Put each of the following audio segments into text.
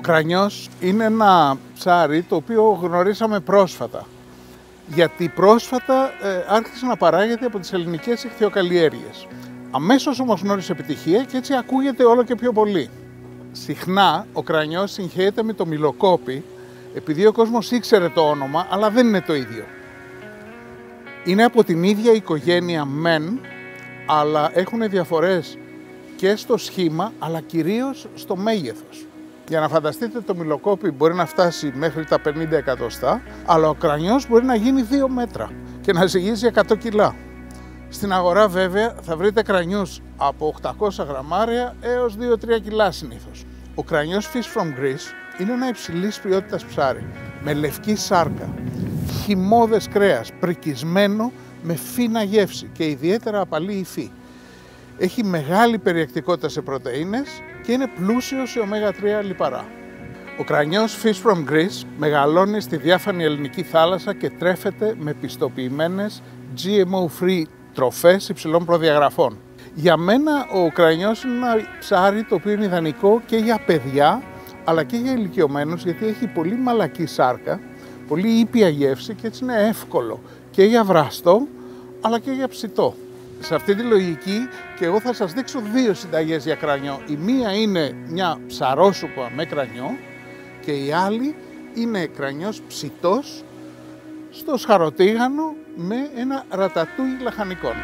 κρανιός είναι ένα ψάρι το οποίο γνωρίσαμε πρόσφατα. Γιατί πρόσφατα άρχισε να παράγεται από τις ελληνικές ιχθυοκαλλιέργειες. Αμέσως όμως γνώρισε επιτυχία και έτσι ακούγεται όλο και πιο πολύ. Συχνά ο κρανιός συγχέεται με το μυλοκόπι, επειδή ο κόσμος ήξερε το όνομα, αλλά δεν είναι το ίδιο. Είναι από την ίδια οικογένεια μεν, αλλά έχουν διαφορές και στο σχήμα, αλλά κυρίως στο μέγεθος. Για να φανταστείτε, το μυλοκόπι μπορεί να φτάσει μέχρι τα 50 εκατοστά, αλλά ο κρανιός μπορεί να γίνει 2 μέτρα και να ζυγίζει 100 κιλά. Στην αγορά βέβαια θα βρείτε κρανιούς από 800 γραμμάρια έως 2-3 κιλά συνήθως. Ο κρανιός Fish from Greece είναι ένα υψηλής ποιότητας ψάρι, με λευκή σάρκα, χυμώδες κρέας, πρικισμένο με φίνα γεύση και ιδιαίτερα απαλή υφή. Έχει μεγάλη περιεκτικότητα σε πρωτεΐνες και είναι πλούσιο σε ω3 λιπαρά. Ο κρανιός Fish from Greece μεγαλώνει στη διάφανη ελληνική θάλασσα και τρέφεται με πιστοποιημένες GMO-free τροφές υψηλών προδιαγραφών. Για μένα ο κρανιός είναι ένα ψάρι το οποίο είναι ιδανικό και για παιδιά αλλά και για ηλικιωμένους, γιατί έχει πολύ μαλακή σάρκα, πολύ ήπια γεύση και έτσι είναι εύκολο και για βραστό αλλά και για ψητό. Σε αυτή τη λογική και εγώ θα σας δείξω 2 συνταγές για κρανιό. Η μία είναι μια ψαρόσουπα με κρανιό και η άλλη είναι κρανιός ψητός στο σχαροτίγανο με ένα ρατατούι λαχανικών.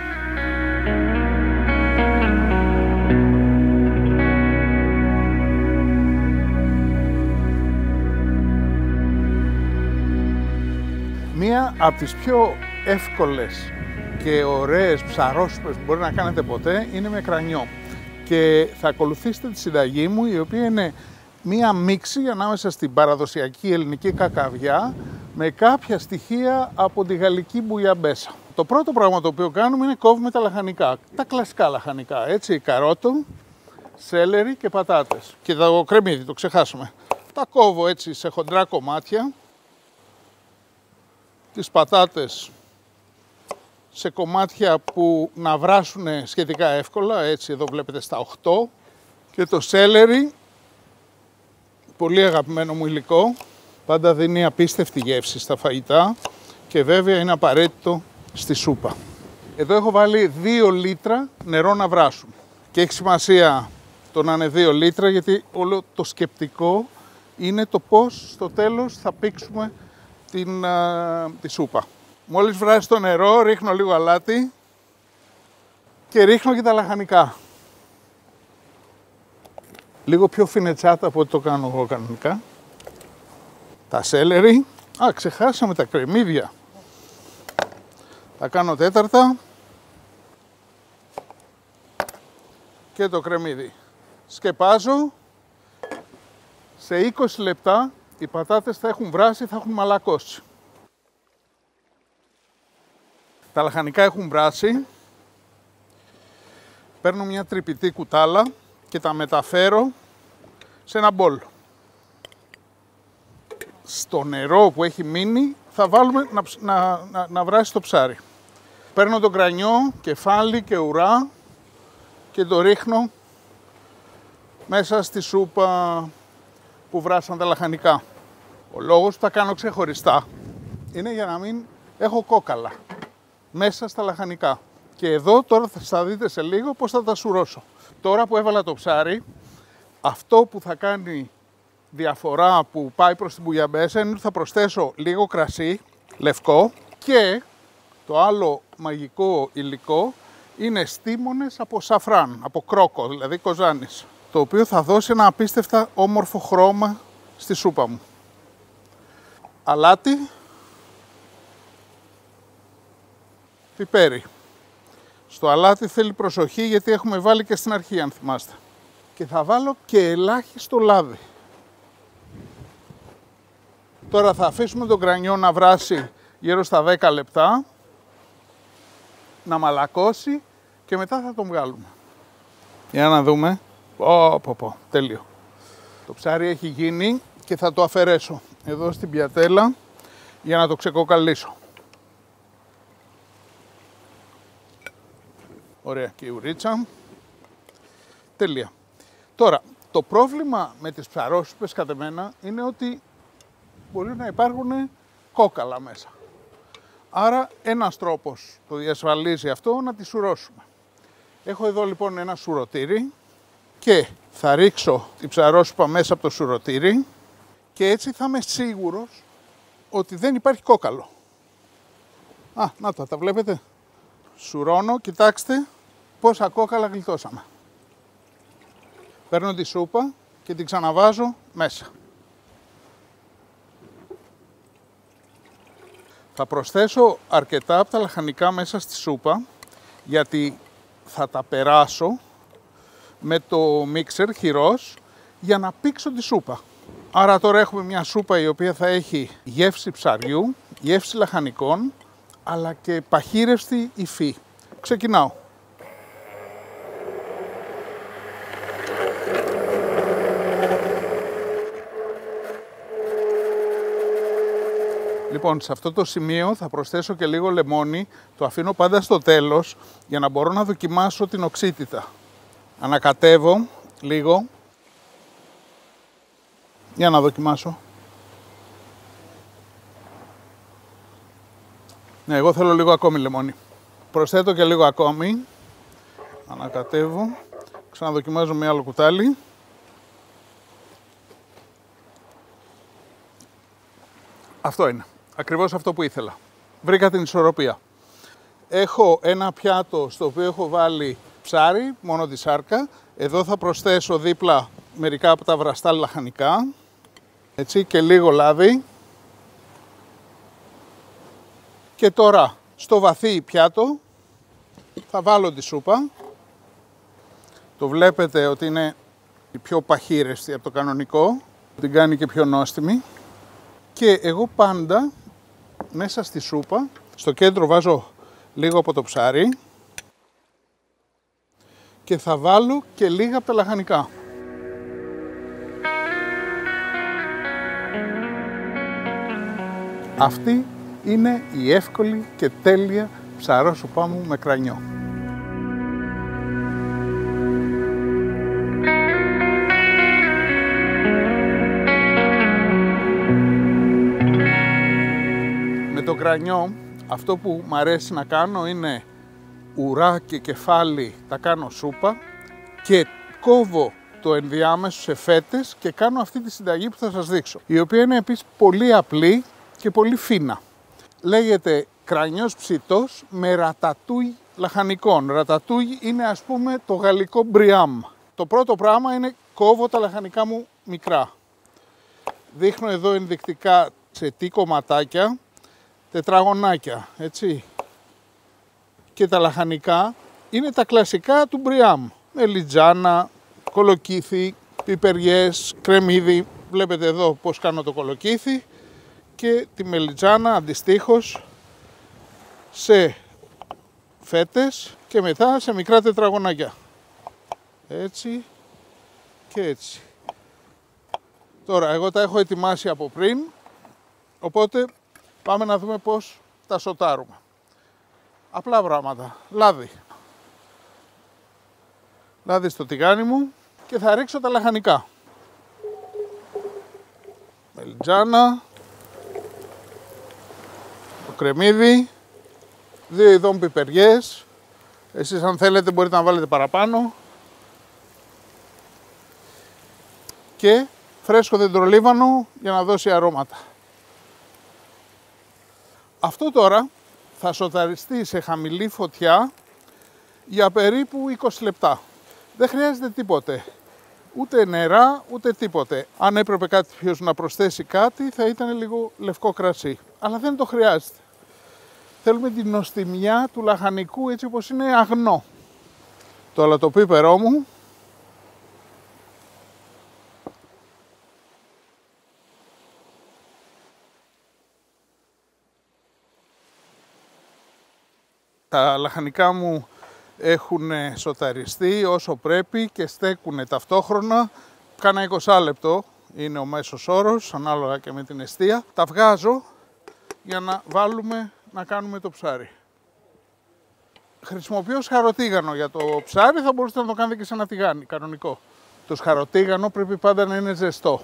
Μία από τις πιο εύκολες και ωραίες ψαρόσουπες που μπορεί να κάνετε ποτέ είναι με κρανιό. Και θα ακολουθήσετε τη συνταγή μου, η οποία είναι μία μίξη ανάμεσα στην παραδοσιακή ελληνική κακαβιά με κάποια στοιχεία από τη γαλλική μπουιαμπέσα. Το πρώτο πράγμα το οποίο κάνουμε είναι κόβουμε τα λαχανικά, τα κλασικά λαχανικά, έτσι, καρότο, σέλερι και πατάτες. Και το κρεμμύδι, το ξεχάσουμε. Τα κόβω έτσι σε χοντρά κομμάτια, τις πατάτες σε κομμάτια που να βράσουν σχετικά εύκολα, έτσι εδώ βλέπετε στα 8, και το σέλερι, πολύ αγαπημένο μου υλικό, πάντα δίνει απίστευτη γεύση στα φαγητά και βέβαια είναι απαραίτητο στη σούπα. Εδώ έχω βάλει 2 λίτρα νερό να βράσουν και έχει σημασία το να είναι 2 λίτρα, γιατί όλο το σκεπτικό είναι το πώς στο τέλος θα πήξουμε τη σούπα. Μόλις βράσει το νερό, ρίχνω λίγο αλάτι και ρίχνω και τα λαχανικά. Λίγο πιο φινετσάτα από ό,τι το κάνω εγώ κανονικά. Τα σέλερι. Ξεχάσαμε τα κρεμμύδια. Τα κάνω τέταρτα. Και το κρεμμύδι. Σκεπάζω. Σε 20 λεπτά οι πατάτες θα έχουν βράσει, θα έχουν μαλακώσει. Τα λαχανικά έχουν βράσει. Παίρνω μια τρυπητή κουτάλα και τα μεταφέρω σε ένα μπολ. Στο νερό που έχει μείνει θα βάλουμε να βράσει το ψάρι. Παίρνω τον κρανιό, κεφάλι και ουρά και το ρίχνω μέσα στη σούπα που βράσαν τα λαχανικά. Ο λόγος που τα κάνω ξεχωριστά είναι για να μην έχω κόκαλα μέσα στα λαχανικά. Και εδώ τώρα θα δείτε σε λίγο πώς θα τα σουρώσω. Τώρα που έβαλα το ψάρι, αυτό που θα κάνει διαφορά που πάει προς την μπουιαμπέσα είναι ότι θα προσθέσω λίγο κρασί, λευκό, και το άλλο μαγικό υλικό είναι στίμονες από σαφράν, από κρόκο, δηλαδή κοζάνης, το οποίο θα δώσει ένα απίστευτα όμορφο χρώμα στη σούπα μου. Αλάτι, πιπέρι. Στο αλάτι θέλει προσοχή γιατί έχουμε βάλει και στην αρχή, αν θυμάστε. Και θα βάλω και ελάχιστο λάδι. Τώρα θα αφήσουμε τον κρανιό να βράσει γύρω στα 10 λεπτά, να μαλακώσει και μετά θα τον βγάλουμε. Για να δούμε. Τέλειο. Το ψάρι έχει γίνει και θα το αφαιρέσω εδώ στην πιατέλα για να το ξεκοκαλίσω. Ωραία, και η ουρίτσα. Τέλεια. Τώρα, Το πρόβλημα με τις ψαρόσουπες κατά μένα είναι ότι μπορεί να υπάρχουν κόκαλα μέσα. Άρα ένας τρόπος το διασφαλίζει αυτό να τη σουρώσουμε. Έχω εδώ λοιπόν ένα σουρωτήρι και θα ρίξω την ψαρόσουπα μέσα από το σουρωτήρι και έτσι θα είμαι σίγουρος ότι δεν υπάρχει κόκαλο. Να τα βλέπετε. Σουρώνω, κοιτάξτε πόσα κόκαλα γλιτώσαμε. Παίρνω τη σούπα και την ξαναβάζω μέσα. Θα προσθέσω αρκετά από τα λαχανικά μέσα στη σούπα, γιατί θα τα περάσω με το μίξερ χειρός για να πήξω τη σούπα. Άρα τώρα έχουμε μια σούπα η οποία θα έχει γεύση ψαριού, γεύση λαχανικών, αλλά και παχύρευστη υφή. Ξεκινάω. Λοιπόν, σε αυτό το σημείο θα προσθέσω και λίγο λεμόνι, το αφήνω πάντα στο τέλος για να μπορώ να δοκιμάσω την οξύτητα. Ανακατεύω λίγο, για να δοκιμάσω. Ναι, εγώ θέλω λίγο ακόμη λεμόνι. Προσθέτω και λίγο ακόμη, ανακατεύω, ξαναδοκιμάζω με άλλο κουτάλι. Αυτό είναι. Ακριβώς αυτό που ήθελα. Βρήκα την ισορροπία. Έχω ένα πιάτο στο οποίο έχω βάλει ψάρι, μόνο τη σάρκα. Εδώ θα προσθέσω δίπλα μερικά από τα βραστά λαχανικά. Έτσι, και λίγο λάδι. Και τώρα στο βαθύ πιάτο θα βάλω τη σούπα. Το βλέπετε ότι είναι η πιο παχύρεστη από το κανονικό. Την κάνει και πιο νόστιμη. Και εγώ πάντα μέσα στη σούπα, στο κέντρο βάζω λίγο από το ψάρι και θα βάλω και λίγα από τα λαχανικά. Αυτή είναι η εύκολη και τέλεια ψαρόσουπά μου με κρανιό. Με το κρανιό αυτό που μου αρέσει να κάνω είναι ουρά και κεφάλι, τα κάνω σούπα και κόβω το ενδιάμεσο σε φέτες και κάνω αυτή τη συνταγή που θα σας δείξω, η οποία είναι επίσης πολύ απλή και πολύ φίνα. Λέγεται κρανιός ψητός με ρατατούι λαχανικών. Ρατατούι είναι ας πούμε το γαλλικό μπριάμ. Το πρώτο πράγμα είναι κόβω τα λαχανικά μου μικρά. Δείχνω εδώ ενδεικτικά σε τι κομματάκια, τετραγωνάκια, έτσι. Και τα λαχανικά είναι τα κλασικά του μπριάμ. Μελιτζάνα, κολοκύθι, πιπεριές, κρεμμύδι. Βλέπετε εδώ πώς κάνω το κολοκύθι και τη μελιτζάνα αντιστοίχως σε φέτες και μετά σε μικρά τετραγωνάκια. Έτσι και έτσι. Τώρα εγώ τα έχω ετοιμάσει από πριν, οπότε πάμε να δούμε πώς τα σοτάρουμε. Απλά πράγματα. Λάδι. Λάδι στο τηγάνι μου και θα ρίξω τα λαχανικά. Μελιτζάνα. Το κρεμμύδι. 2 ειδών πιπεριές. Εσείς αν θέλετε μπορείτε να βάλετε παραπάνω. Και φρέσκο δεντρολίβανο για να δώσει αρώματα. Αυτό τώρα θα σοταριστεί σε χαμηλή φωτιά για περίπου 20 λεπτά. Δεν χρειάζεται τίποτε. Ούτε νερά, ούτε τίποτε. Αν έπρεπε κάποιος να προσθέσει κάτι, θα ήταν λίγο λευκό κρασί. Αλλά δεν το χρειάζεται. Θέλουμε την νοστιμιά του λαχανικού έτσι όπως είναι αγνό. Το αλατοπίπερό μου. Τα λαχανικά μου έχουν σοταριστεί όσο πρέπει και στέκουν ταυτόχρονα. Κάνα 20 λεπτό είναι ο μέσος όρος, ανάλογα και με την εστία. Τα βγάζω για να βάλουμε να κάνουμε το ψάρι. Χρησιμοποιώ σχαροτίγανο για το ψάρι, θα μπορούσατε να το κάνετε και σε ένα τηγάνι, κανονικό. Το σχαροτίγανο πρέπει πάντα να είναι ζεστό.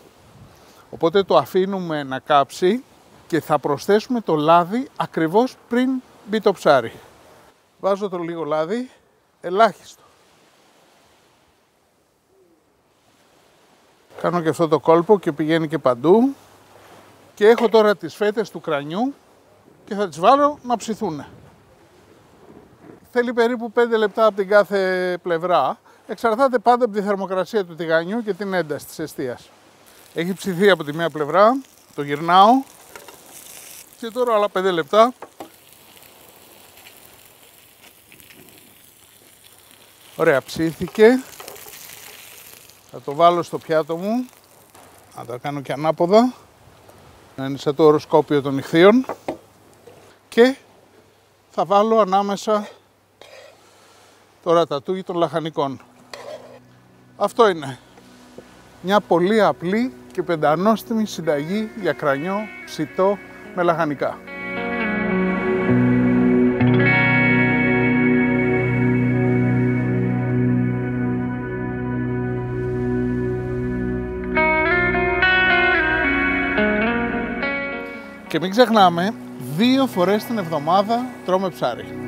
Οπότε το αφήνουμε να κάψει και θα προσθέσουμε το λάδι ακριβώς πριν μπει το ψάρι. Βάζω το λίγο λάδι, ελάχιστο. Κάνω και αυτό το κόλπο και πηγαίνει και παντού. Και έχω τώρα τις φέτες του κρανιού και θα τις βάλω να ψηθούν. Θέλει περίπου 5 λεπτά από την κάθε πλευρά. Εξαρτάται πάντα από τη θερμοκρασία του τηγανιού και την ένταση της εστίας. Έχει ψηθεί από τη μία πλευρά, το γυρνάω και τώρα άλλα 5 λεπτά. Ωραία, ψήθηκε. Θα το βάλω στο πιάτο μου. Να το κάνω και ανάποδα. Να είναι σαν το οροσκόπιο των ιχθύων. Και θα βάλω ανάμεσα το ρατατούι των λαχανικών. Αυτό είναι. Μια πολύ απλή και πεντανόστιμη συνταγή για κρανιό ψητό με λαχανικά. Και μην ξεχνάμε, 2 φορές την εβδομάδα τρώμε ψάρι.